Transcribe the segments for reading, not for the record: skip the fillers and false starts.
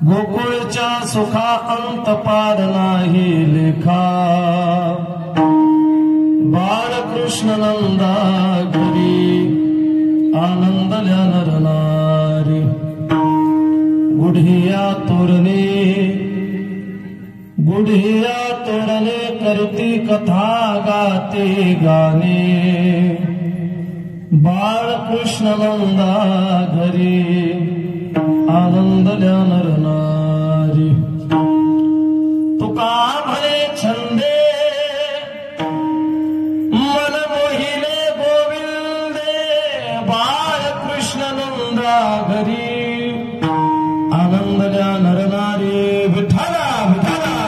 गोकुळच्या सुखा अंत पार नाही लेखा। बाळकृष्ण नंदा घरी आनंदल्या नरनारी। गुढिया तोरणे करती कथा गाते गाणे। बाळकृष्ण नंदा घरी आनंदल्या नरनारी। तुका म्हणे छंदे मन मोहिले गोविंदे। बाळकृष्ण नंदा घरी आनंदल्या नरनारी। विठ्ठला विठ्ठला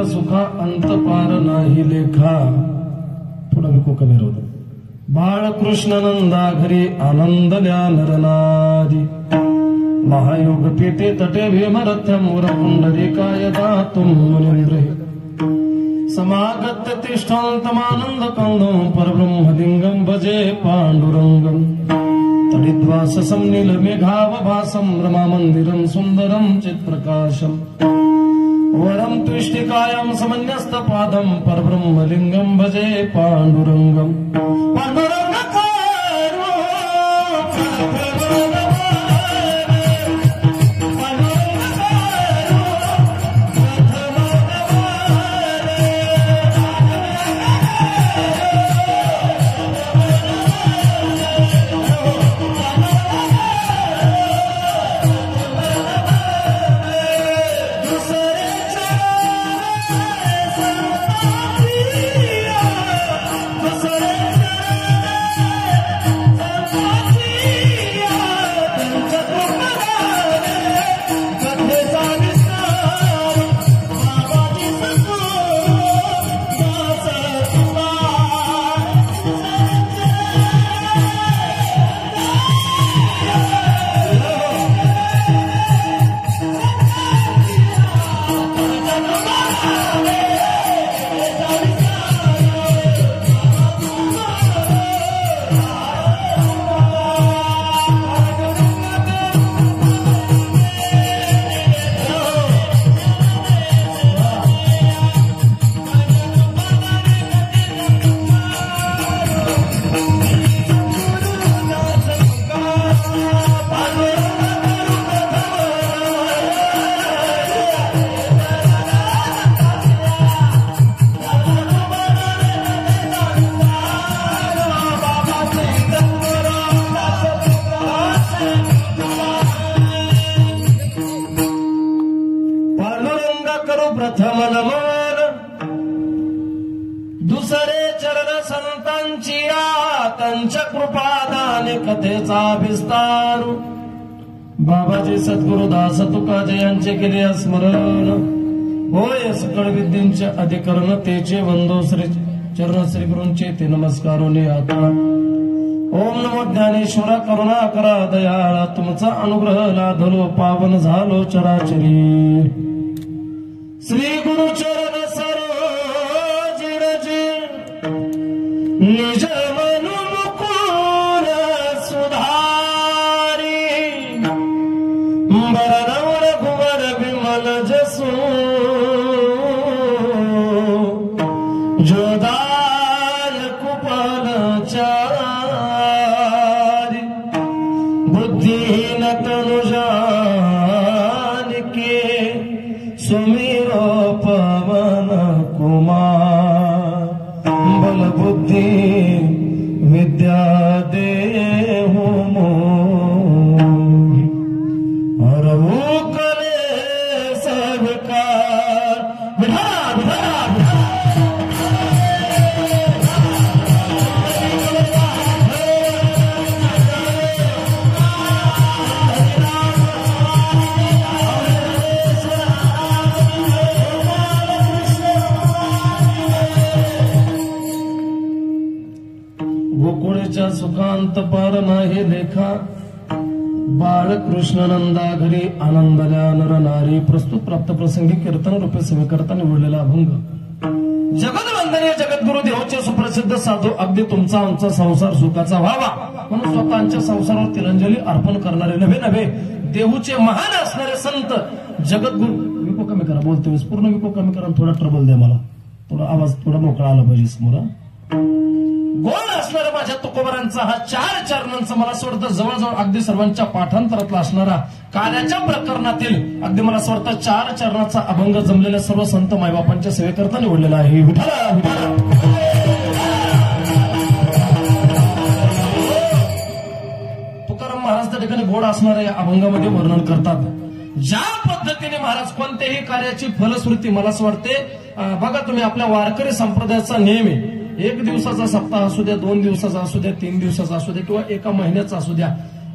सुखा अंत पार नाही लेखा। थोडा विको कमी राहतो। बाळकृष्ण नंदा घरी आनंदल्या नरनारी। महायोग पेटे तटे भीमरथ्यम पुंडरीकाय दातुम मुनींद्रे। समागत्य तिष्ठान्तमानंद कंदं परब्रह्मलिंगं भजे पांडुरंगं। तडिद्वाससं नीलमेघावभासं रमामन्दिरं सुन्दरं चित्प्रकाशम्। वरं त्विष्टिकायां समन्यस्तपादं परब्रह्मलिंगं भजे पांडुरंगं। त्यांच्या कृपादान कथेचा विस्तार बाबाजी सद्गुरुदास तुकाजी यांचे केले स्मरण होय सकळ विद्येचे अधिकरण तेचे वंदो श्री चरण श्री गुरूंचे ते नमस्कारोने आता ओम नमो ज्ञानेश्वरा करुणा करा दयाळा तुमचा अनुग्रह लाधलो पावन झालो चराचरी श्री गुरु चरण सरोजिरजी निज मनु मुकुर सुधारी बरनवर कुवर विमल जसू जोदाय कुपल चारी बुद्धिहीन तनु जान के सुमिरो पवन कुमार बल बुद्धि विद्या देहु मोहि हरऊ कले सबकार विधान विधान गोकुळेच्या सुखांत पार नाही लेखा बाळकृष्ण नंदा घरी आनंदल्या नर नारी प्रस्तुत प्राप्त प्रसंगी कीर्तन रूपे सेवेकरता निवडलेला अभंग जगदवंदनीय जगद्गुरु देवाचे सुप्रसिद्ध साधू अगदी तुमचा आमचा संसार सुखाचा व्हावा म्हणून स्वतःच्या संसारावर तिलांजली अर्पण करणारे नव्हे नव्हे देहूचे महान असणारे संत जगद्गुरु विको कमी करा बोलतो पूर्ण विको कमी करा थोडा ट्रबल द्या मला थोडा आवाज थोडा मोकळा आला पाहिजे समोर गोड असणारा माझ्या तुकोबरांचा हा 4 चरणांचा मला असं वाटतं जवळजवळ अगदी सर्वांच्या पाठांतरातला असणारा कार्याच्या प्रकरणातील अगदी मला असं वाटतं 4 चरणाचा अभंग जमलेल्या सर्व संत मायबापांच्या सेवेकरता निवडलेला आहे विठ्ठला विठ्ठला तुकाराम महाराज त्या ठिकाणी गोड असणाऱ्या या अभंगामध्ये वर्णन करतात ज्या पद्धतीने महाराज कोणत्याही कार्याची फलश्रुती मला असं वाटते बघा तुम्ही आपल्या वारकरी संप्रदायाचा नियम आहे 1 दिवसाचा सप्ताह असू द्या 2 दिवसाचा असू द्या 3 दिवसाचा असू द्या किंवा 1 महिन्याचा असू द्या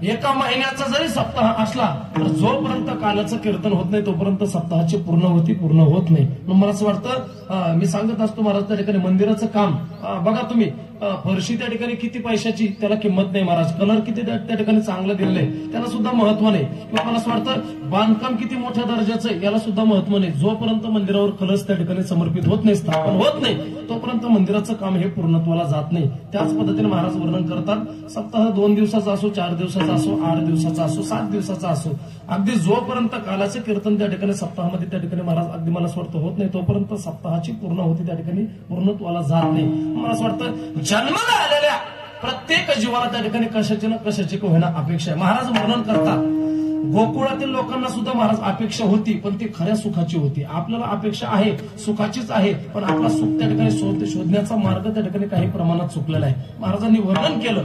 1 महिन्याचा जरी सप्ताह असला तर जोपर्यंत कालाचं कीर्तन होत नाही तोपर्यंत सप्ताहाची पूर्णवती पूर्ण होत नाही मला असं वाटतं मी सांगत असतो महाराज त्या ठिकाणी मंदिराचं काम बघा तुम्ही फरशी त्या ठिकाणी किती पैशाची त्याला किंमत नाही महाराज कलर किती त्या ठिकाणी चांगलं दिलेलं आहे त्याला सुद्धा महत्व नाही किंवा मला असं वाटतं बांधकाम किती मोठ्या दर्जाचं आहे याला सुद्धा महत्व नाही जोपर्यंत मंदिरावर कलश त्या ठिकाणी समर्पित होत नाही स्थापन होत नाही तोपर्यंत मंदिराचं काम हे पूर्णत्वाला जात नाही त्याच पद्धतीने महाराज वर्णन करतात सप्ताह 2 दिवसाचा असो 4 दिवसाचा असो 8 दिवसाचा असो 7 दिवसाचा असो अगदी जोपर्यंत कालाचे कीर्तन त्या ठिकाणी सप्ताहामध्ये त्या ठिकाणी महाराज अगदी मला असं वाटतं होत नाही तोपर्यंत सप्ताहाची पूर्ण होती त्या ठिकाणी पूर्णत्वाला जात नाही मला असं वाटतं जन्माला आलेल्या प्रत्येक जीवाला त्या ठिकाणी कशाची ना कशाची होईना अपेक्षा आहे महाराज वर्णन करतात गोकुळातील लोकांना सुद्धा महाराज अपेक्षा होती पण ती खऱ्या सुखाची होती आपल्याला अपेक्षा आहे सुखाचीच आहे पण आपला सुख त्या ठिकाणी शोधण्याचा मार्ग त्या ठिकाणी काही प्रमाणात चुकलेला आहे महाराजांनी वर्णन केलं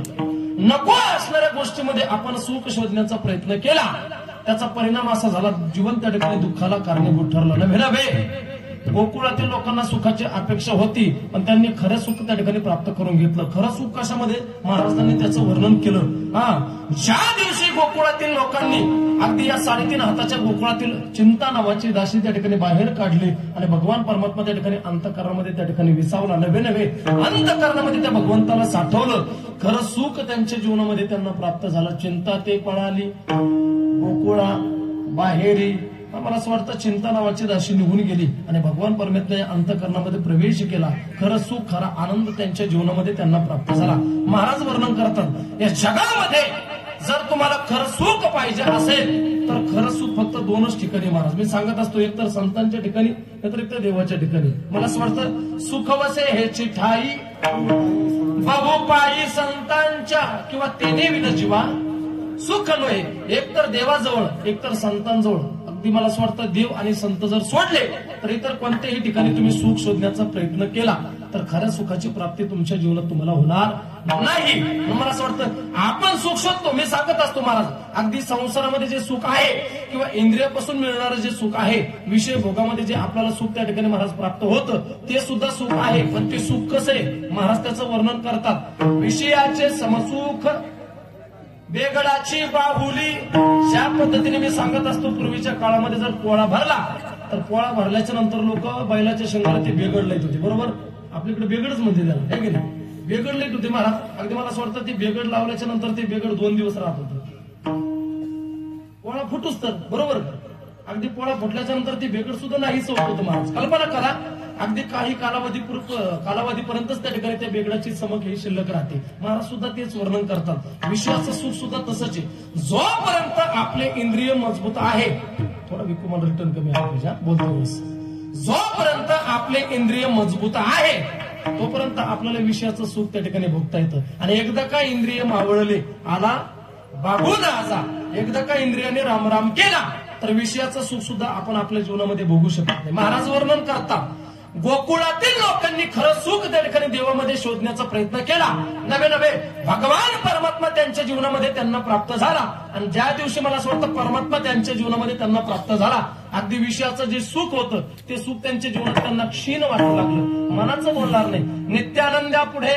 नको असणाऱ्या गोष्टीमध्ये आपण सुख शोधण्याचा प्रयत्न केला त्याचा परिणाम असा झाला जीवन त्या ठिकाणी दुःखाला कारणीभूत ठरलं नव्हे गोकुळातील लोकांना सुखाची अपेक्षा होती पण त्यांनी खरं सुख त्या ठिकाणी प्राप्त करून घेतलं खरं सुख कशामध्ये महाराजांनी त्याचं वर्णन केलं ज्या दिवशी गोकुळातील लोकांनी अगदी या 3.5 हाताच्या गोकुळातील चिंता नावाची दासी त्या ठिकाणी बाहेर काढली आणि भगवान परमात्मा त्या ठिकाणी अंतःकरणामध्ये त्या ठिकाणी विसावला नव्हे अंतःकरणामध्ये त्या भगवंताला साठवलं खरं सुख त्यांच्या जीवनामध्ये त्यांना प्राप्त झालं चिंता ते पळाली गोकुळा बाहेरी मला असं वाटतं चिंता नावाची दासी निघून गेली आणि भगवान परमेश्वराने अंतःकरणामध्ये प्रवेश केला खरं सुख खरा आनंद त्यांच्या जीवनामध्ये त्यांना प्राप्त झाला महाराज वर्णन करतात या जगामध्ये जर तुम्हाला खरं सुख पाहिजे असेल तर खरं सुख फक्त 2च ठिकाणी महाराज मी सांगत असतो एक तर संतांच्या ठिकाणी नाहीतर एक तर देवाच्या ठिकाणी मला असं वाटतं सुख वसे हेची ठाई बाबू पायी संतांच्या किंवा तेने विन जीवा सुख नव्हे एक तर देवाजवळ एक तर संतांजवळ अगदी मला असं वाटतं देव आणि संत जर सोडले तर इतर कोणत्याही ठिकाणी तुम्ही सुख शोधण्याचा प्रयत्न केला तर खऱ्या सुखाची प्राप्ती तुमच्या जीवनात तुम्हाला होणार नाही. मला असं वाटतं आपण सुख शोधतो. मी सांगत असतो महाराज, अगदी संसारामध्ये जे सुख आहे किंवा इंद्रियापासून मिळणारं जे सुख आहे, विषय भोगामध्ये जे आपल्याला सुख त्या ठिकाणी महाराज प्राप्त होतं ते सुद्धा सुख आहे. पण ते सुख कसं आहे महाराज त्याचं वर्णन करतात. विषयाचे समसुख बेगडाची बाहुली. ज्या पद्धतीने मी सांगत असतो, पूर्वीच्या काळामध्ये जर पोळा भरला तर पोळा भरल्याच्या नंतर लोक बैलाच्या शेंगाला ते बेगड लाईत होते. बरोबर, आपल्याकडे बेगडच म्हणते त्याला, आहे की नाही? बेगड लाईत होते महाराज. अगदी मला असं वाटतं ते बेगड लावल्याच्या नंतर ते बेगड 2 दिवस राहत होतं. पोळा फुटूच तर, बरोबर. अगदी पोळा फुटल्याच्या नंतर ते बेगड सुद्धा नाहीच होत होतं महाराज. कल्पना करा, अगदी काही कालावधीपर्यंतच त्या ठिकाणी त्या बेगडाची चमक ही शिल्लक राहते. महाराज सुद्धा तेच वर्णन करतात. विश्वाचं सुख सुद्धा तसंच आहे. जोपर्यंत आपले इंद्रिय मजबूत आहे, थोडा विकू मला रिटर्न कमी आहे बोलतो, जोपर्यंत आपले इंद्रिय मजबूत आहे तोपर्यंत आपल्याला विषयाचं सुख त्या ठिकाणी भोगता येतं. आणि एकदा का इंद्रिय मावळले, आला बागून आजा, एकदा का इंद्रियाने रामराम केला तर विषयाचं सुख सुद्धा आपण आपल्या जीवनामध्ये भोगू शकत नाही. महाराज वर्णन करतात, गोकुळातील लोकांनी खरं सुख त्या ठिकाणी देवामध्ये शोधण्याचा प्रयत्न केला. नवे नवे भगवान परमात्मा त्यांच्या जीवनामध्ये त्यांना प्राप्त झाला. आणि ज्या दिवशी मला असं वाटतं परमात्मा त्यांच्या जीवनामध्ये त्यांना प्राप्त झाला, अगदी विषयाचं जे सुख होतं ते सुख त्यांच्या जीवनात त्यांना क्षीण वाटू लागलं. मनाचं बोलणार नाही. नित्यानंदा पुढे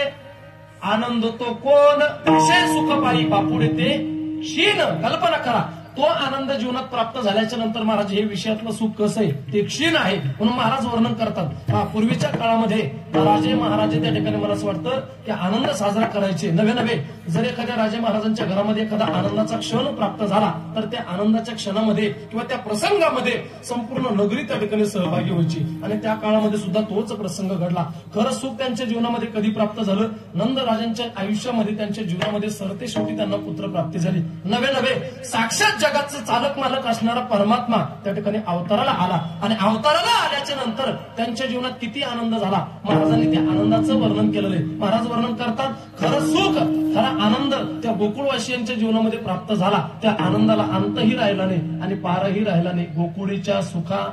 आनंद तो कोण, विषय सुख पायी बापुढे ते क्षीण. कल्पना करा, तो आनंद जीवनात प्राप्त झाल्याच्या नंतर महाराज हे विषयातलं सुख कसं आहे ते क्षीण आहे. म्हणून महाराज वर्णन करतात, पूर्वीच्या काळामध्ये राजे महाराजे त्या ठिकाणी मला असं वाटतं की आनंद साजरा करायचे. नवे जर एखाद्या राजे महाराजांच्या घरामध्ये एखादा आनंदाचा क्षण प्राप्त झाला तर त्या आनंदाच्या क्षणामध्ये किंवा त्या प्रसंगामध्ये संपूर्ण नगरी त्या ठिकाणी सहभागी व्हायची. आणि त्या काळामध्ये सुद्धा तोच प्रसंग घडला. खरं सुख त्यांच्या जीवनामध्ये कधी प्राप्त झालं, नंद राजांच्या आयुष्यामध्ये, त्यांच्या जीवनामध्ये सरते शेवटी त्यांना पुत्र प्राप्ती झाली. नवे साक्षात जगाचं चालक मालक असणारा परमात्मा त्या ठिकाणी अवताराला आला. आणि अवताराला आल्याच्या नंतर त्यांच्या जीवनात किती आनंद झाला, महाराजांनी त्या आनंदाचं वर्णन केलेलं आहे. महाराज वर्णन करतात, खरं सुख, खरा आनंद त्या गोकुळवासियांच्या जीवनामध्ये प्राप्त झाला. त्या आनंदाला अंतही राहिला नाही आणि पारही राहिला नाही. गोकुळीच्या सुखा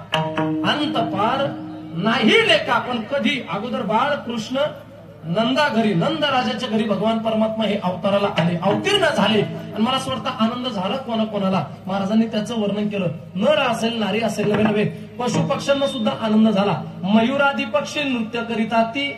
अंत पार नाही लेखा. पण कधी अगोदर बाळ कृष्ण नंदा घरी, नंद राजाच्या घरी भगवान परमात्मा हे अवताराला आले, अवतीर्ण झाले. आणि मला असं वाटतं आनंद झाला कोणाकोणाला, महाराजांनी त्याचं वर्णन केलं. नर असेल, नारी असेल, नवे पशु पक्ष्यांना सुद्धा आनंद झाला. मयुरादी पक्षी नृत्य करीताती,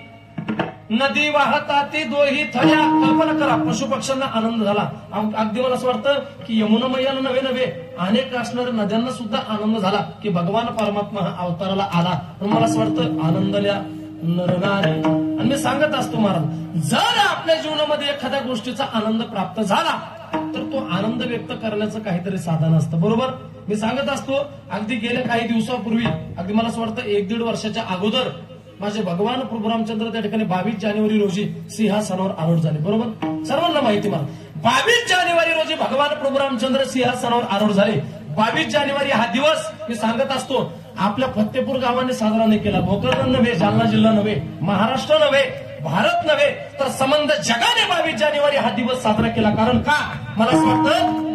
नदी वाहताती दोही थळ्या. कल्पना करा, पशु पक्ष्यांना आनंद झाला. अगदी मला असं वाटतं की यमुना मैयाला नवे अनेक असणाऱ्या नद्यांना सुद्धा आनंद झाला की भगवान परमात्मा हा अवताराला आला. पण मला असं वाटतं आनंदल्या नरनारी. आणि मी सांगत असतो महाराज, जर आपल्या जीवनामध्ये एखाद्या गोष्टीचा आनंद प्राप्त झाला तर तो आनंद व्यक्त करण्याचं काहीतरी साधन असतं. बरोबर, मी सांगत असतो, अगदी गेल्या काही दिवसापूर्वी, अगदी मला असं वाटतं 1-1.5 वर्षाच्या अगोदर माझे भगवान प्रभू रामचंद्र त्या ठिकाणी 22 जानेवारी रोजी सिंहासनावर आरूढ झाले. बरोबर, सर्वांना माहिती मला 22 जानेवारी रोजी भगवान प्रभू रामचंद्र सिंहासनावर आरूढ झाले. 22 जानेवारी हा दिवस मी सांगत असतो आपल्या फत्तेपूर गावाने साजरा नाही केला. भोकरदन नव्हे, जालना जिल्हा नव्हे, महाराष्ट्र नव्हे, भारत नव्हे, तर संबंध जगाने 22 जानेवारी हा दिवस साजरा केला. कारण का, मला असं वाटतं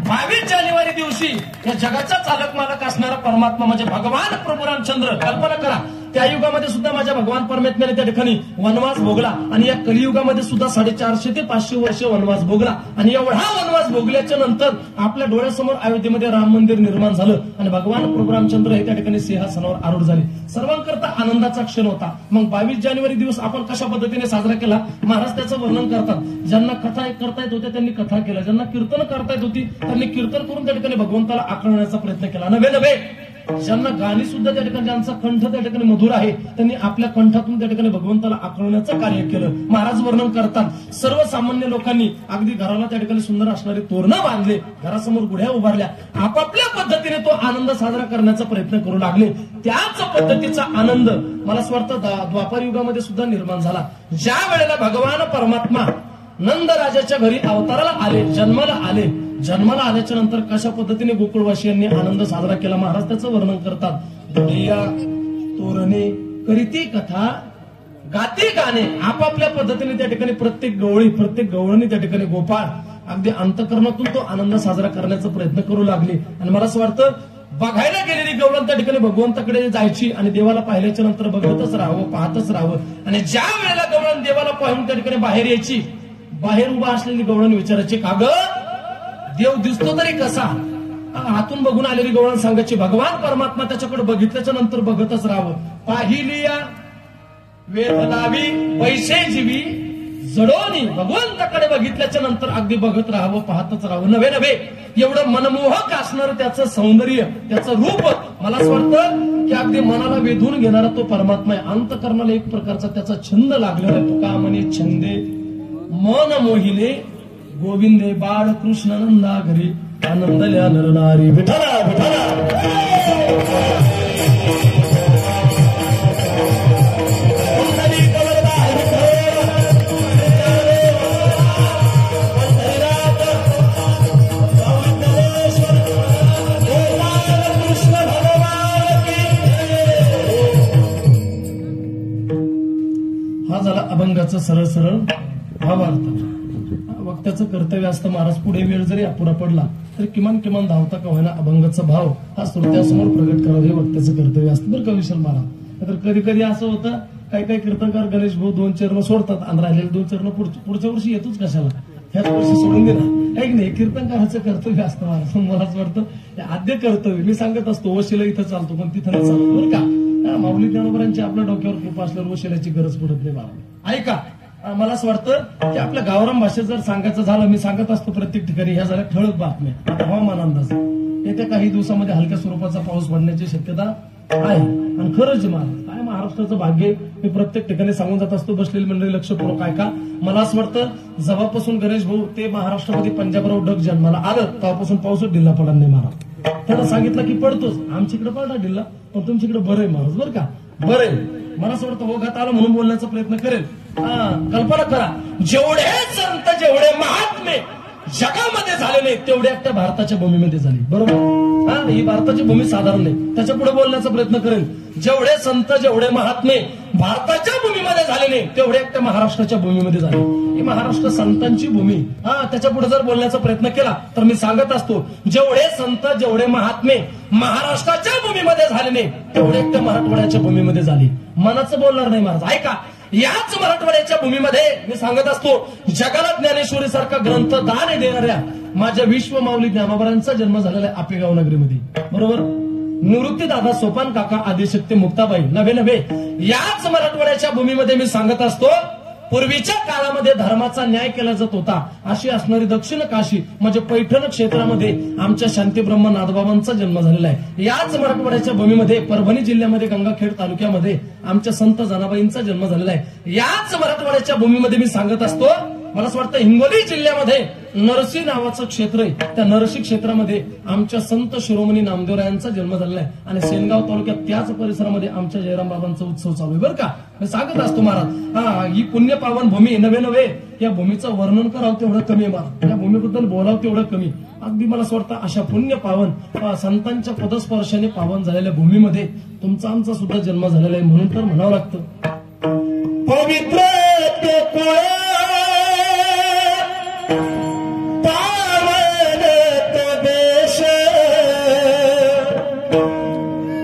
22 जानेवारी दिवशी या जगाचा चालक मालक असणारा परमात्मा म्हणजे भगवान प्रभू रामचंद्र. कल्पना करा, त्या युगामध्ये सुद्धा माझ्या भगवान परमात्म्याने त्या ठिकाणी वनवास भोगला. आणि या कलियुगामध्ये सुद्धा 450 ते 500 वर्ष वनवास भोगला. आणि एवढा वनवास भोगल्याच्या नंतर आपल्या डोळ्यासमोर अयोध्येमध्ये राम मंदिर निर्माण झालं आणि भगवान प्रभू रामचंद्र हे त्या ठिकाणी सिंहासनावर आरूढ झाले. सर्वांकरता आनंदाचा क्षण होता. मग 22 जानेवारी दिवस आपण कशा पद्धतीने साजरा केला, महाराज त्याचं वर्णन करतात. ज्यांना कथा करता येत होत्या त्यांनी कथा केल्या, ज्यांना कीर्तन करता येत होती त्यांनी कीर्तन करून त्या ठिकाणी भगवंताला आकळण्याचा प्रयत्न केला. नवे ज्यांना गाणी सुद्धा त्या ठिकाणी, ज्यांचा कंठ त्या ठिकाणी मधुर आहे, त्यांनी आपल्या कंठातून त्या ठिकाणी भगवंताला आकळण्याचं कार्य केलं. महाराज वर्णन करतात, सर्वसामान्य लोकांनी अगदी घराला त्या ठिकाणी सुंदर असणारे तोरणं बांधले, घरासमोर गुढ्या उभारल्या, आपापल्या पद्धतीने तो आनंद साजरा करण्याचा प्रयत्न करू लागले. त्याच पद्धतीचा आनंद मला असं वाटतं द्वापार युगामध्ये सुद्धा निर्माण झाला. ज्या वेळेला भगवान परमात्मा नंद राजाच्या घरी अवताराला आले, जन्माला आल्याच्या नंतर कशा पद्धतीने गोकुळवासियांनी आनंद साजरा केला, महाराज त्याचं वर्णन करतात. दुनिया तोरणे करीती कथा गाती गाणे, आपापल्या पद्धतीने त्या ठिकाणी प्रत्येक गवळणी त्या ठिकाणी गोपाळ अगदी अंतकरणातून तो आनंद साजरा करण्याचा प्रयत्न करू लागले. आणि मला असं वाटतं बघायला गेलेली गवळण त्या ठिकाणी भगवंताकडे जायची आणि देवाला पाहिल्याच्या नंतर बघतच राहावं, पाहतच राहावं. आणि ज्या वेळेला गवळण देवाला पाहून त्या ठिकाणी बाहेर यायची, बाहेर उभा असलेली गवळण विचारायची, का ग देव दिसतो तरी कसा? हातून बघून आलेली गवळण सांगायची, भगवान परमात्मा त्याच्याकडे बघितल्याच्या नंतर बघतच राहावं. पाहिली या वेध लावी पैसे जीवी जडोनी, भगवंताकडे बघितल्याच्या नंतर अगदी बघत राहावं, पाहतच राहावं. नव्हे नव्हे एवढं मनमोहक असणारं त्याचं सौंदर्य, त्याचं रूप, मला असं वाटतं की अगदी मनाला वेधून घेणारा तो परमात्मा आहे. अंतकरणाला एक प्रकारचा त्याचा छंद लागलेला आहे. तुका म्हणे छंदे मन मोहिले गोविंदे बाळ कृष्ण नंदा घरी आनंदल्या नरनारी विठला विठला. हा झाला अभंगाचं सरळ सरळ भावार्थ. वक्त्याचं कर्तव्य असतं महाराज पुढे वेळ जरी अपुरा पडला तरी किमान किमान धावता का होईना अभंगाचा भाव हा श्रोत्यासमोर प्रगट करावं हे वक्त्याचं कर्तव्य असतं बरं का विशाल महाराज. तर कधी कधी असं होतं काही काही कीर्तनकार गणेश भाऊ 2 चरण सोडतात आणि राहिलेले 2 चरण पुढच्या वर्षी येतोच कशाला, ह्याच वर्षी सोडून देणार ऐक नाही. कीर्तनकाराचं कर्तव्य असतं महाराज. मलाच वाटतं आद्य कर्तव्य मी सांगत असतो वशिला इथं चालतो पण तिथं नाही चालतो बरं का. माऊली ज्ञानोबांची आपल्या डोक्यावर कृपा असल्यावर वशिलाची गरज पडत नाही महाराज. ऐका मला असं वाटतं की आपल्या गावरान भाषेत जर सांगायचं झालं, मी सांगत असतो प्रत्येक ठिकाणी ह्या झाल्या ठळक बातम्या. आता हवामान अंदाज येत्या काही दिवसामध्ये हलक्या स्वरूपाचा पाऊस पडण्याची शक्यता आहे. आणि खरंच काय महाराष्ट्राचं भाग्य मी प्रत्येक ठिकाणी सांगून जात असतो. बसलेली मंडळी लक्षपूर्वक ऐका. मला असं वाटतं जेव्हापासून गणेश भाऊ ते महाराष्ट्रामध्ये पंजाबराव डग जन्माला आलं तेव्हापासून पाऊसच ढिल्ला पडला नाही महाराज. त्याला सांगितलं की पडतोच, आमच्याकडे पडला ढिल्ला पण तुमच्याकडे बरं आहे महाराज बरं का, बरं आहे. मला असं वाटतं ओघात आलं म्हणून बोलण्याचा प्रयत्न करेल. कल्पना करा जेवढे संत जेवढे महात्मे जगामध्ये झाले नाही तेवढे एकट्या भारताच्या भूमीमध्ये झाले बरोबर. ही भारताची भूमी साधारण नाही, त्याच्या पुढे बोलण्याचा प्रयत्न करेल. जेवढे संत जेवढे महात्मे भारताच्या भूमीमध्ये झाले नाही तेवढे एकट्या महाराष्ट्राच्या भूमीमध्ये झाले. ही महाराष्ट्र संतांची भूमी. त्याच्या पुढे जर बोलण्याचा प्रयत्न केला तर मी सांगत असतो जेवढे संत जेवढे महात्मे महाराष्ट्राच्या भूमीमध्ये झाले नाही तेवढे एकट्या मराठवाड्याच्या भूमीमध्ये झाले. मनाचं बोलणार नाही महाराज. ऐका याच मराठवाड्याच्या भूमीमध्ये मी सांगत असतो जगाला ज्ञानेश्वरी सारखा ग्रंथ दान देणाऱ्या माझ्या विश्व माऊली ज्ञानोबांचा जन्म झालेला आहे आपेगाव नगरीमध्ये बरोबर. निवृत्ती दादा सोपान काका आदिशक्ती मुक्ताबाई नव्हे नव्हे याच मराठवाड्याच्या भूमीमध्ये मी सांगत असतो पूर्वीच्या काळामध्ये धर्माचा न्याय केला जात होता अशी असणारी दक्षिण काशी म्हणजे पैठण क्षेत्रामध्ये आमच्या शांतीब्रह्म नाथबाबांचा जन्म झालेला आहे. याच मराठवाड्याच्या भूमीमध्ये परभणी जिल्ह्यामध्ये गंगाखेड तालुक्यामध्ये आमच्या संत जनाबाईंचा जन्म झालेला आहे. याच मराठवाड्याच्या भूमीमध्ये मी सांगत असतो मला असं वाटतं हिंगोली जिल्ह्यामध्ये नरसी नावाचं क्षेत्र आहे. त्या नरसी क्षेत्रामध्ये आमच्या संत शिरोमणी नामदेवरायांचा जन्म झालेला आहे. आणि सेनगाव तालुक्यात त्याच परिसरामध्ये आमच्या जयराम बाबांचा उत्सव चालू आहे बरं का. मी सांगत असतो महाराज ही पुण्य पावन भूमी नव्हे नव्हे या भूमीचं वर्णन करावं तेवढं कमी आहे महाराज. या भूमीबद्दल बोलावं तेवढं कमी. अगदी मला असं वाटतं अशा पुण्य पावन संतांच्या पदस्पर्शाने पावन झालेल्या भूमीमध्ये तुमचा आमचा सुद्धा जन्म झालेला आहे म्हणून तर म्हणावं लागतं पवित्र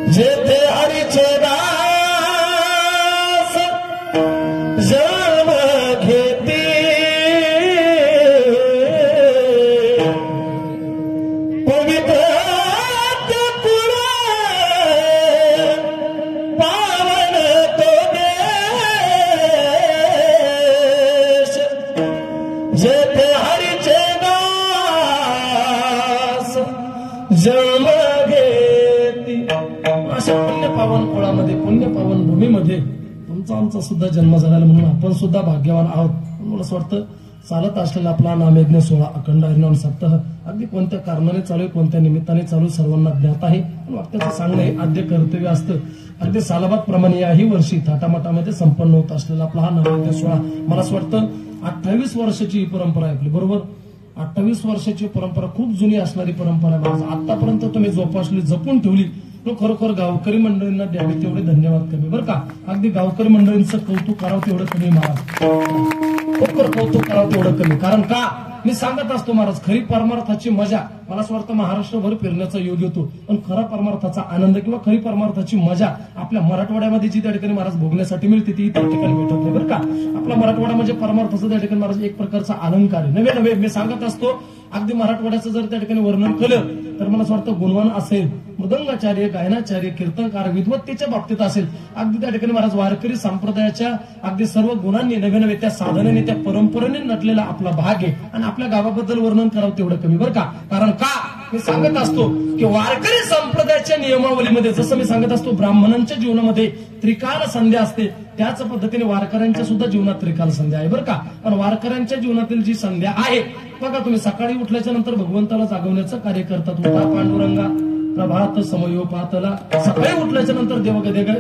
जेथे हरीचे दास जन्म घेती पवित्र पावन तो देश जेथे हरीचे दास जन्म अशा पुण्य पावन कुळामध्ये पुण्य पावन भूमीमध्ये तुमचा आमचा सुद्धा जन्म झालेला म्हणून आपण सुद्धा भाग्यवान आहोत. मला असं वाटतं चालत असलेला आपला नामयज्ञ सोहळा अखंड हरिनाम सप्ताह अगदी कोणत्या कारणाने चालू आहे कोणत्या निमित्ताने चालू सर्वांना ज्ञात आहे. पण वाक्याचं सांगणं हे आद्य कर्तव्य असतं. अगदी सालाबाद प्रमाणे याही वर्षी थाटामाटामध्ये संपन्न होत असलेला आपला हा नामयज्ञ सोहळा मला असं वाटतं 28 वर्षाची ही परंपरा आहे आपली बरोबर. 28 वर्षाची परंपरा खूप जुनी असणारी परंपरा आहे. आतापर्यंत तुम्ही जोपासली जपून ठेवली तो खरोखर गावकरी मंडळींना द्यावे तेवढे धन्यवाद कमी बरं का. अगदी गावकरी मंडळींचं कौतुक करावं तेवढं कमी महाराज खरोखर कौतुक करावं तेवढं कमी. कारण का मी सांगत असतो महाराज, खरी परमार्थाची मजा मला असं वाटतं महाराष्ट्रभर फिरण्याचा योग येतो, पण खरा परमार्थाचा आनंद किंवा खरी परमार्थाची मजा आपल्या मराठवाड्यामध्ये जी त्या ठिकाणी महाराज भोगण्यासाठी मिळते ती त्या ठिकाणी भेटत नाही बरं का. आपला मराठवाडा म्हणजे परमार्थाचा त्या ठिकाणी महाराज एक प्रकारचा अलंकार आहे. नवे नवे मी सांगत असतो, अगदी मराठवाड्याचं जर त्या ठिकाणी वर्णन केलं तर मला असं वाटतं गुणवान असेल, मृदंगाचार्य, गायनाचार्य, कीर्तनकार, विद्वत्तेच्या बाबतीत असेल, अगदी त्या ठिकाणी महाराज वारकरी संप्रदायाच्या अगदी सर्व गुणांनी नवे नवे त्या साधनेने त्या परंपरेने नटलेला आपला भाग आहे. आणि आपल्या गावाबद्दल वर्णन करावं तेवढं कमी बरं का. कारण का मी सांगत असतो की वारकरी संप्रदायाच्या नियमावलीमध्ये जसं मी सांगत असतो ब्राह्मणांच्या जीवनामध्ये त्रिकाल संध्या असते, त्याच पद्धतीने वारकऱ्यांच्या सुद्धा जीवनात त्रिकाल संध्या आहे बरं का. पण वारकऱ्यांच्या जीवनातील जी संध्या आहे बघा, तुम्ही सकाळी उठल्याच्या नंतर भगवंताला जागवण्याचं कार्य करतात. उठा पांडुरंगा प्रभात समयोपातला, सकाळी उठल्याच्या नंतर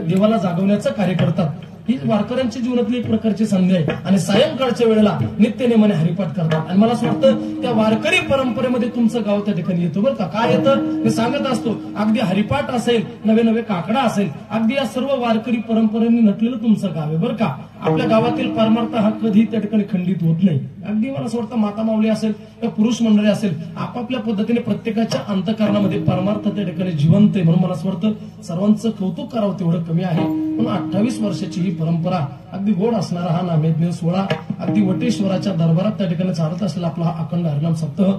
देवाला जागवण्याचं कार्य करतात. ही वारकऱ्यांच्या जीवनातली एक प्रकारची संधी आहे. आणि सायंकाळच्या वेळेला नित्यनेमाने हरिपाठ करतात. आणि मला असं वाटतं त्या वारकरी परंपरेमध्ये तुमचं गाव त्या ठिकाणी येतं बरं का. काय येतं मी सांगत असतो, अगदी हरिपाठ असेल, नवे नवे काकडा असेल, अगदी या सर्व वारकरी परंपरेने नटलेलं तुमचं गाव आहे बरं का. आपल्या गावातील परमार्थ हा कधी त्या ठिकाणी खंडित होत नाही. अगदी मला असं वाटतं माता माऊली असेल किंवा पुरुष मंडळी असेल, आपापल्या पद्धतीने प्रत्येकाच्या अंतःकरणामध्ये परमार्थ त्या ठिकाणी जिवंत आहे. म्हणून मला असं वाटतं सर्वांचं कौतुक करावं तेवढं कमी आहे. म्हणून 28 वर्षाची ही परंपरा, अगदी गोड असणारा हा नामयज्ञ सोहळा, अगदी वटेश्वराच्या दरबारात त्या ठिकाणी चालत असलेला आपला हा अखंड हरिनाम सप्ताह,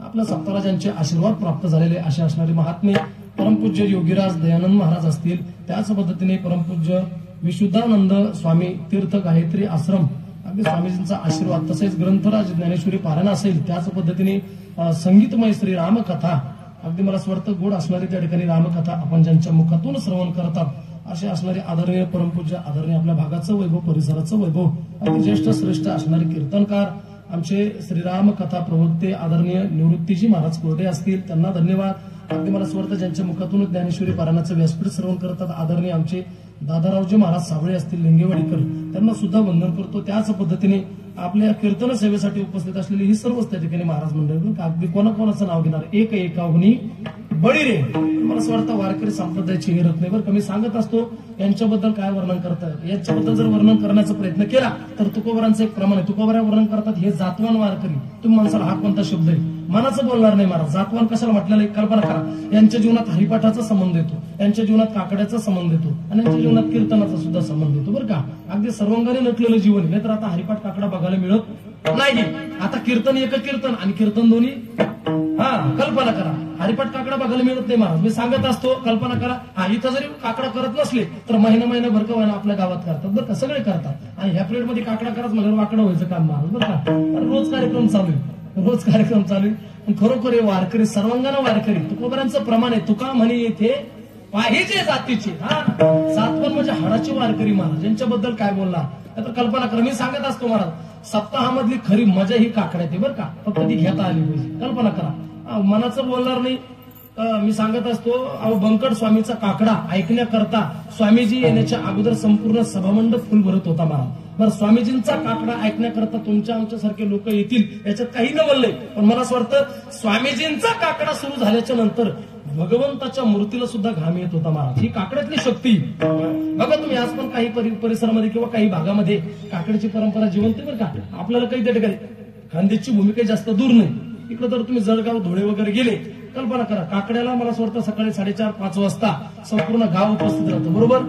आपल्या सप्ताराजांचे आशीर्वाद प्राप्त झालेले असे असणारे महात्मे परमपूज्य योगीराज दयानंद महाराज असतील, त्याच पद्धतीने परमपूज्य विशुद्धानंद स्वामी तीर्थ गायत्री आश्रम, अगदी स्वामीजींचा आशीर्वाद, तसेच ग्रंथराज ज्ञानेश्वरी पारायण असेल, त्याच पद्धतीने संगीतमय श्री रामकथा, अगदी मला असं वाटतं गोड असणारी त्या ठिकाणी रामकथा आपण ज्यांच्या मुखातून श्रवण करतात असे असणारे आदरणीय परमपूज्य, आदरणीय आपल्या भागाचं वैभव, परिसराचं वैभव, अगदी ज्येष्ठ श्रेष्ठ असणारे कीर्तनकार आमचे श्रीराम कथा प्रवक्ते आदरणीय निवृत्तीजी महाराज कोरडे असतील, त्यांना धन्यवाद. अगदी मला असं वाटतं ज्यांच्या मुखातून ज्ञानेश्वरी पारायणाचं व्यासपीठ श्रवण करतात आदरणीय आमचे दादारावजी महाराज साबळे असतील लिंगेवाडीकर, त्यांना सुद्धा वंदन करतो. त्याच पद्धतीने आपल्या कीर्तन सेवेसाठी उपस्थित असलेली ही सर्वच त्या ठिकाणी महाराज मंडळ, अगदी कोणाकोणाचं नाव घेणार, एक एकाहुनी बळी रे. मला असं वाटतं वारकरी संप्रदायाची हिरत नाही बरं का. मी सांगत असतो यांच्याबद्दल काय वर्णन करतात, याच्याबद्दल जर वर्णन करण्याचा प्रयत्न केला तर तुकोबारांचं एक प्रमाण आहे. तुकोबारा वर्णन करतात हे जातवान वारकरी. तुम्ही माणसाला हा कोणता शब्द आहे, मनाचं बोलणार नाही महाराज. जातवान कशाला म्हटलेलं आहे कल्पना करा. यांच्या जीवनात हरिपाठाचा संबंध येतो, यांच्या जीवनात काकड्याचा संबंध येतो आणि यांच्या जीवनात कीर्तनाचा सुद्धा संबंध येतो बरं का. अगदी सर्वांगाने नटलेलं जीवन नाही तर आता हरिपाठ काकडा बघायला मिळत नाही. आता कीर्तन एक कीर्तन आणि कीर्तन दोन्ही, हा कल्पना करा. हरिपाठ काकडा बघायला मिळत नाही महाराज. मी सांगत असतो कल्पना करा, हा इथं जरी काकडा करत नसले तर महिना भर का आपल्या गावात करतात बरं का, सगळे करतात. आणि ह्या पिरियड मध्ये काकडा करत म्हणजे वाकडं व्हायचं काम महाराज बरं का. रोज कार्यक्रम चालू आहे, रोज कार्यक्रम चालू आहे. खरोखर हे वारकरी सर्वांगानं वारकरी तुकोबारांचं प्रमाण आहे. तुका म्हणे येथे पाहिजे जातीचे, हा सातवन म्हणजे हाडाचे वारकरी महाराज, यांच्याबद्दल काय बोलणार तर कल्पना करा. मी सांगत असतो महाराज सप्ताहामधली खरी मजा ही काकड्यात आहे बरं का, फक्त ती घेता आली पाहिजे. कल्पना करा, मनाचं बोलणार नाही. मी सांगत असतो अहो बंकट स्वामीचा काकडा ऐकण्याकरता स्वामीजी येण्याच्या अगोदर संपूर्ण सभामंडप फुल भरत होता महाराज. बरं स्वामीजींचा काकडा ऐकण्याकरता तुमच्या आमच्यासारखे लोक येतील याच्यात काही न बोललंय, पण मला असं वाटतं स्वामीजींचा काकडा सुरू झाल्याच्या नंतर भगवंताच्या मूर्तीला सुद्धा घाम येत होता महाराज. ही काकड्यातली शक्ती बघा तुम्ही. आज पण काही परिसरामध्ये किंवा काही भागामध्ये काकड्याची परंपरा जिवंत बरं का. आपल्याला काही त्या ठिकाणी खानदेशची भूमिका जास्त दूर नाही. इकडे तर तुम्ही जळगाव धुळे वगैरे गेले, कल्पना करा काकड्याला मला असं वाटतं सकाळी 4:30-5 वाजता संपूर्ण गाव उपस्थित राहतं बरोबर.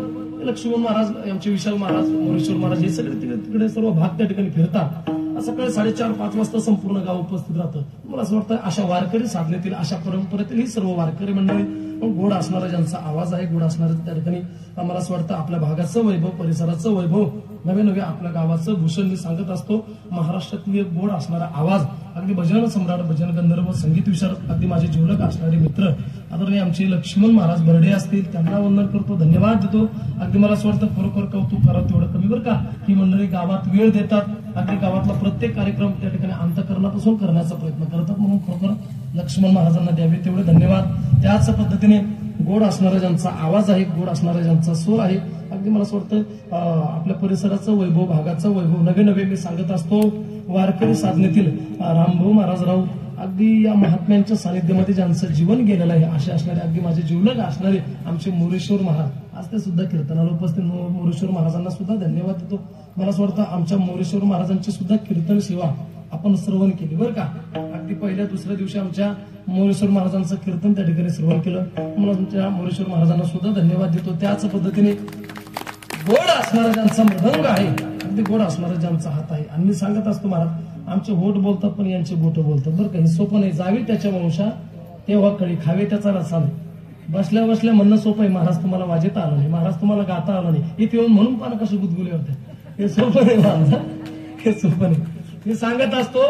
लक्ष्मण महाराज, आमचे विशाल महाराज, मोरेश्वर महाराज हे सगळे तिकडे सर्व भाग त्या ठिकाणी फिरतात. सकाळी 4:30-5 वाजता संपूर्ण गाव उपस्थित राहतं. मला असं वाटतं अशा वारकरी साधनेतील, अशा परंपरेतील ही सर्व वारकरी मंडळी, गोड असणारा ज्यांचा आवाज आहे, गोड असणारा त्या ठिकाणी मला असं वाटतं आपल्या भागाचं वैभव, परिसराचं वैभव, नवे नवे आपल्या गावाचं भूषण. मी सांगत असतो महाराष्ट्रातील एक गोड असणारा आवाज, अगदी भजन सम्राट, भजन गंधर्व, संगीत विशारद, अगदी माझे जीवलग असणारे मित्र आदरणीय आमचे लक्ष्मण महाराज बर्डे असतील, त्यांना वंदन करतो, धन्यवाद देतो. अगदी मला असं वाटतं खरोखर कौतुक करावं तेवढं कमी बरं का. ही मंडळी गावात वेळ देतात, अगदी गावातला प्रत्येक कार्यक्रम त्या ठिकाणी अंतःकरणापासून करण्याचा प्रयत्न करतात. म्हणून खरोखर लक्ष्मण महाराजांना द्यावे तेवढे धन्यवाद. त्याच पद्धतीने गोड असणारा ज्यांचा आवाज आहे, गोड असणारा ज्यांचा सूर आहे, अगदी मला असं वाटतं आपल्या परिसराचं वैभव, भागाचं वैभव, नवे नवे मी सांगत असतो वारकरी साधनेतील रामभाऊ महाराज राऊत, अगदी या महात्म्यांच्या सानिध्यामध्ये ज्यांचं जीवन गेलेलं आहे असे असणारे अगदी माझे जीवलग असणारे आमचे मोरेश्वर महाराज, आज ते सुद्धा कीर्तनाला उपस्थित. मोरेश्वर महाराजांना सुद्धा धन्यवाद देतो. मला असं वाटतं आमच्या मोरेश्वर महाराजांची सुद्धा कीर्तन सेवा आपण श्रवण केली बरं का. अगदी पहिल्या दुसऱ्या दिवशी आमच्या मोरेश्वर महाराजांचं कीर्तन त्या ठिकाणी श्रवण केलं. म्हणून आमच्या मोरेश्वर महाराजांना सुद्धा धन्यवाद देतो. त्याच पद्धतीने गोड असणारा ज्यांचा मृदंग आहे, अगदी गोड असणारा ज्यांचा हात आहे. आणि मी सांगत असतो महाराज आमचे होठ बोलतात पण यांचे बोट बोलतात बरं का. हे सोपं नाही. जावी त्याच्या वंशा तेव्हा कळी, खावे त्याचा रसा नाही. बसल्या बसल्या म्हणणं सोपं आहे. महाराज तुम्हाला वाजता आलं नाही, महाराज तुम्हाला गाता आलं नाही, इथे येऊन म्हणून पाना कसे गुदगुले होते. हे सोपं नाही महाराज, हे सोपं नाही. मी सांगत असतो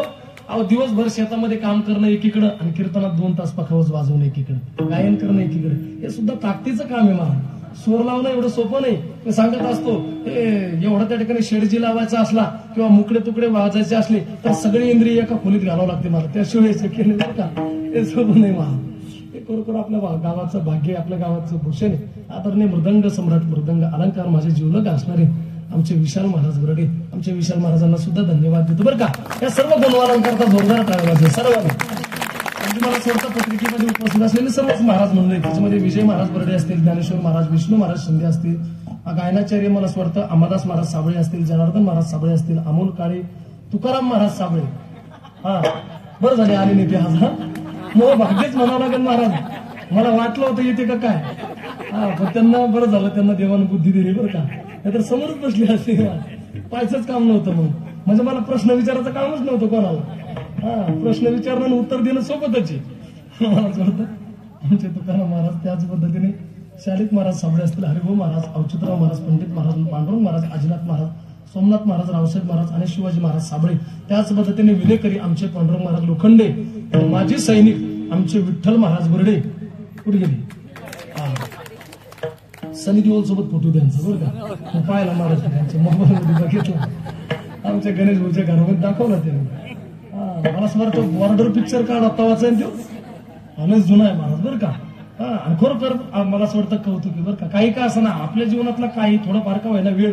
अहो दिवसभर शेतामध्ये काम करणं एकीकडं आणि कीर्तनात 2 तास पखावज वाजवणं एकीकडे, गायन करणं एकीकडे, हे सुद्धा ताकदीचं काम आहे महाराज. स्वर लावणं एवढं सोपं नाही. मी सांगत असतो एवढा त्या ठिकाणी शेडजी लावायचा असला किंवा मुकडे तुकडे वाजायचे असले तर सगळी इंद्रिय एका खोलीत घालावं लागते मला, त्याशिवाय शक्य नाही बरं का. हे सोपं नाही महाराज. हे खरोखर आपल्या गावाचं भाग्य, आपल्या गावाचं भूषण आहे. आदरणीय मृदंग सम्राट, मृदंग अलंकार माझे जीवलग असणारे आमचे विशाल महाराज बर्डे, आमच्या विशाल महाराजांना सुद्धा धन्यवाद देतो बरं का. या सर्व गुणवालांकरता जोरदार टाळ्या वाजवा सर्वांना. अगदी मला स्वतः पत्रिकेमध्ये उपस्थित असलेले सर्वच महाराज म्हणले, त्याच्यामध्ये विजय महाराज बर्डे असतील, ज्ञानेश्वर महाराज, विष्णू महाराज शिंदे असतील, गायनाचार्य मला स्वतः अंबादास महाराज साबळे असतील, जनार्दन महाराज साबळे असतील, अमोल काळे, तुकाराम महाराज साबळे. हा बरं झाले आले नाही ते आज. हा मग भाग्यच म्हणावं लागेल महाराज. मला वाटलं होतं येते का काय. हा पण त्यांना बरं झालं, त्यांना देवानं बुद्धी दिली बरं का. नाहीतर समोरच बसली असते, पाहायचंच काम नव्हतं. मग म्हणजे मला प्रश्न विचारायचं कामच नव्हतं कोणाला. हा प्रश्न विचारणं आणि उत्तर देणं सोबतच आहे. मला असं वाटतं आमचे तुकाराम महाराज, त्याच पद्धतीने शालिक महाराज साबळे असतील, हरिभाऊ महाराज, अवचितराव महाराज, पंडित महाराज, पांडुरंग महाराज, आजीनाथ महाराज, सोमनाथ महाराज, रावसाहेब महाराज आणि शिवाजी महाराज साबळे, त्याच पद्धतीने विलेकरी आमचे पांडुरंग महाराज लोखंडे, माजी सैनिक आमचे विठ्ठल महाराज बर्डे. कुठे गेले. सनी देओल सोबत फोटो त्यांचा बरं का. पाहिला महाराज त्यांच्या मोबाईलमध्ये बघितलं. आमच्या गणेश भाऊच्या घरामध्ये दाखवला त्यांनी. मला असं वाटतं बॉर्डर पिक्चर काढ आत्तावाचा आहे तो, अनेक जुना आहे महाराज बरं का. आणि खरोखर मला असं वाटतं कौतुकी बरं का. काही का असं ना आपल्या जीवनातला काही थोडंफार का व्हायला वेळ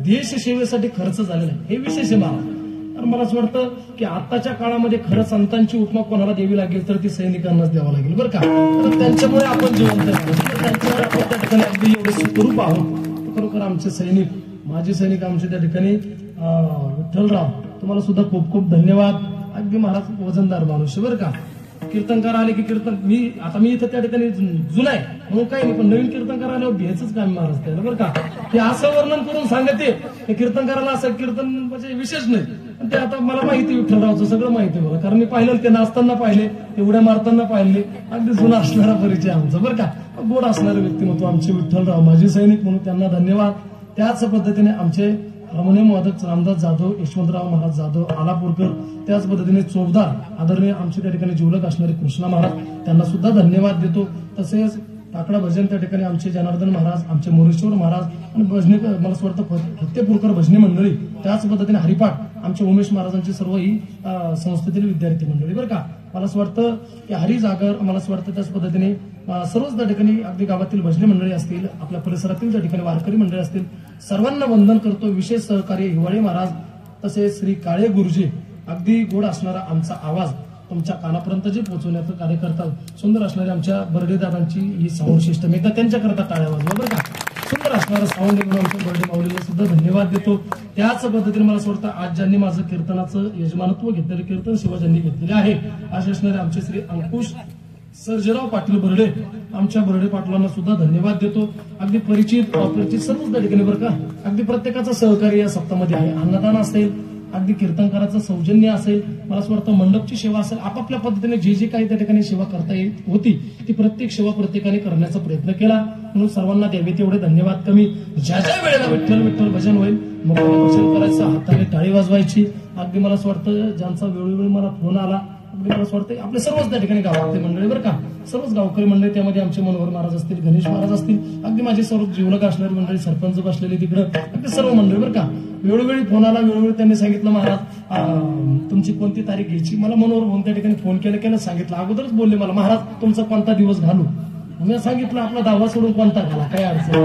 देश सेवेसाठी खर्च झालेला आहे, हे विशेष आहे महाराज. आणि मला असं वाटतं की आताच्या काळामध्ये खरं संतांची उपमा कोणाला द्यावी लागेल तर ती सैनिकांनाच द्यावं लागेल बरं का. तर त्यांच्यामुळे आपण जिवंत त्यांच्यामुळे आपण त्या ठिकाणी अगदी एवढे सुखरूप आहोत. खरोखर आमचे सैनिक, माजी सैनिक आमचे त्या ठिकाणी विठ्ठलराव, तुम्हाला सुद्धा खूप खूप धन्यवाद. अगदी महाराज वजनदार माणूस बरं का. कीर्तनकार आले की कीर्तन मी इथं त्या ठिकाणी जुना आहे म्हणून काही नाही, पण नवीन कीर्तनकार आल्यावर घ्यायचंच काम महाराज त्याला बरं का. ते असं वर्णन करून सांगते कीर्तनकाराला असं कीर्तन म्हणजे विशेष नाही. पण ते आता मला माहिती विठ्ठलरावचं सगळं माहिती मला, कारण मी पाहिलं ते नाचताना पाहिले, ते उड्या मारताना पाहिले. अगदी जुना असणारा परिचय आमचा बरं का. गोड असणारे व्यक्तिमत्व आमचे विठ्ठलराव, माजी सैनिक म्हणून त्यांना धन्यवाद. त्याच पद्धतीने आमचे हार्मोनियम वादक रामदास जाधव, यशवंतराव महाराज जाधव आलापूरकर, त्याच पद्धतीने चोपदार आदरणीय आमच्या त्या ठिकाणी जीवलग असणारे कृष्णा महाराज, त्यांना सुद्धा धन्यवाद देतो. तसेच टाकडा भजन त्या ठिकाणी आमचे जनार्दन महाराज, आमचे मोरेश्वर महाराज आणि भजनी मला असं वाटतं फत्तेपूरकर भजनी मंडळी, त्याच पद्धतीने हरिपाठ आमचे उमेश महाराजांची सर्व ही संस्थेतील विद्यार्थी मंडळी बरं का. मला असं वाटतं की हरी जागर, मला असं वाटतं त्याच पद्धतीने सर्वच त्या ठिकाणी अगदी गावातील भजनी मंडळी असतील, आपल्या परिसरातील त्या ठिकाणी वारकरी मंडळी असतील, सर्वांना वंदन करतो. विशेष सहकार्य हिवाळे महाराज, तसेच श्री काळे गुरुजी, अगदी गोड असणारा आमचा आवाज तुमच्या कानापर्यंत जे पोहोचवण्याचं कार्य करतात, सुंदर असणाऱ्या आमच्या बर्डेदादांची ही साऊंड सिस्टम, एकदा त्यांच्याकरता टाळ्या वाजवा बरं का. सुंदर असणारं साऊंड म्हणून आमच्या बर्डे माऊलीला सुद्धा धन्यवाद देतो. त्याच पद्धतीने मला असं वाटतं आज ज्यांनी माझं कीर्तनाचं यजमानत्व घेतलेलं कीर्तन शिवाजांनी घेतलेले आहे, असे असणारे आमचे श्री अंकुश सर्जेराव पाटील बर्डे, आमच्या बर्डे पाटलांना सुद्धा धन्यवाद देतो. अगदी परिचित अपरिचित सर्वच त्या ठिकाणी बरं का. अगदी प्रत्येकाचं सहकार्य या सप्ताहामध्ये आहे. अन्नदान असेल, अगदी कीर्तनकाराचं सौजन्य असेल, मला असं वाटतं मंडपची सेवा असेल, आपापल्या पद्धतीने जे जे काही त्या ठिकाणी सेवा करता येत होती ती प्रत्येक सेवा प्रत्येकाने करण्याचा प्रयत्न केला. म्हणून सर्वांना द्यावे तेवढे धन्यवाद कमी. ज्या ज्या वेळेला विठ्ठल विठ्ठल भजन होईल मग भजन करायचं, हाताने टाळी वाजवायची. अगदी मला असं वाटतं ज्यांचा वेळोवेळी मला फोन आला, अगदी मला असं वाटतं आपले सर्वच त्या ठिकाणी गावातले मंडळी बरं का, सर्वच गावकरी मंडळी, त्यामध्ये आमचे मनोहर महाराज असतील, गणेश महाराज असतील, अगदी माझे सर्व जीवलग असणारी मंडळी, सरपंच बसलेले तिकडं, अगदी सर्व मंडळी बरं का. वेळोवेळी फोन आला, वेळोवेळी त्यांनी सांगितलं महाराज तुमची कोणती तारीख घ्यायची. मला मनोहर भाऊन त्या ठिकाणी फोन केलं सांगितलं, अगोदरच बोलले मला महाराज तुमचा कोणता दिवस घालू. मी सांगितलं आपला 10 सोडून कोणता घाला, काय अडचण.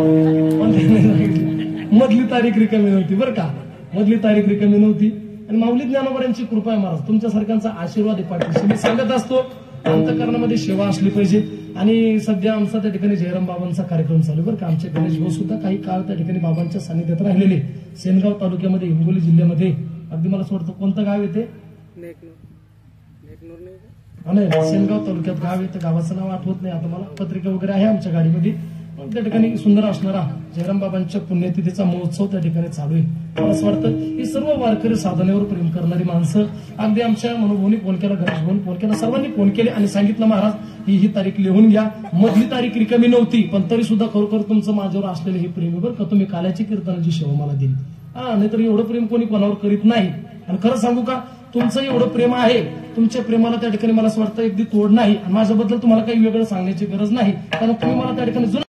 मधली तारीख रिकामी नव्हती बरं का, मधली तारीख रिकामी नव्हती. आणि माऊली ज्ञानोबा कृपा आहे महाराज, तुमच्यासारख्यांचा आशीर्वाद आहे पाठीशी. मी सांगत असतो अंतःकरणामध्ये सेवा असली पाहिजे. आणि सध्या आमचा त्या ठिकाणी जयराम बाबांचा कार्यक्रम चालू बरं का. आमचे गणेश भाऊ सुद्धा काही काळ त्या ठिकाणी बाबांच्या सानिध्यात राहिलेले, सेनगाव तालुक्यामध्ये, हिंगोली जिल्ह्यामध्ये. अगदी मला असं वाटतं कोणतं गाव येते, नाही सेनगाव तालुक्यात गाव आहे, तर गावाचं नाव आठवत नाही आता मला. पत्रिका वगैरे आहे आमच्या गाडीमध्ये. पण त्या ठिकाणी सुंदर असणारा जयराम बाबांच्या पुण्यतिथीचा महोत्सव त्या ठिकाणी चालू आहे. मला असं वाटतं ही सर्व वारकरी साधनेवर प्रेम करणारी माणसं अगदी आमच्या मनोभावनी फोन केला, गणेश भाऊन फोन केला, सर्वांनी फोन केले आणि सांगितलं महाराज ही तारीख लिहून घ्या. मधली तारीख रिकामी नव्हती, पण तरी सुद्धा खरोखर तुमचं माझ्यावर असलेलं हे प्रेम बरं का, तुम्ही काल्याची कीर्तनाची सेवा मला दिली. नाहीतर एवढं प्रेम कोणी कोणावर करीत नाही. आणि खरं सांगू का, तुमचं एवढं प्रेम आहे, तुमच्या प्रेमाला त्या ठिकाणी मला असं वाटतं अगदी तोड नाही. आणि माझ्याबद्दल तुम्हाला काही वेगळं सांगण्याची गरज नाही, कारण तुम्ही मला त्या ठिकाणी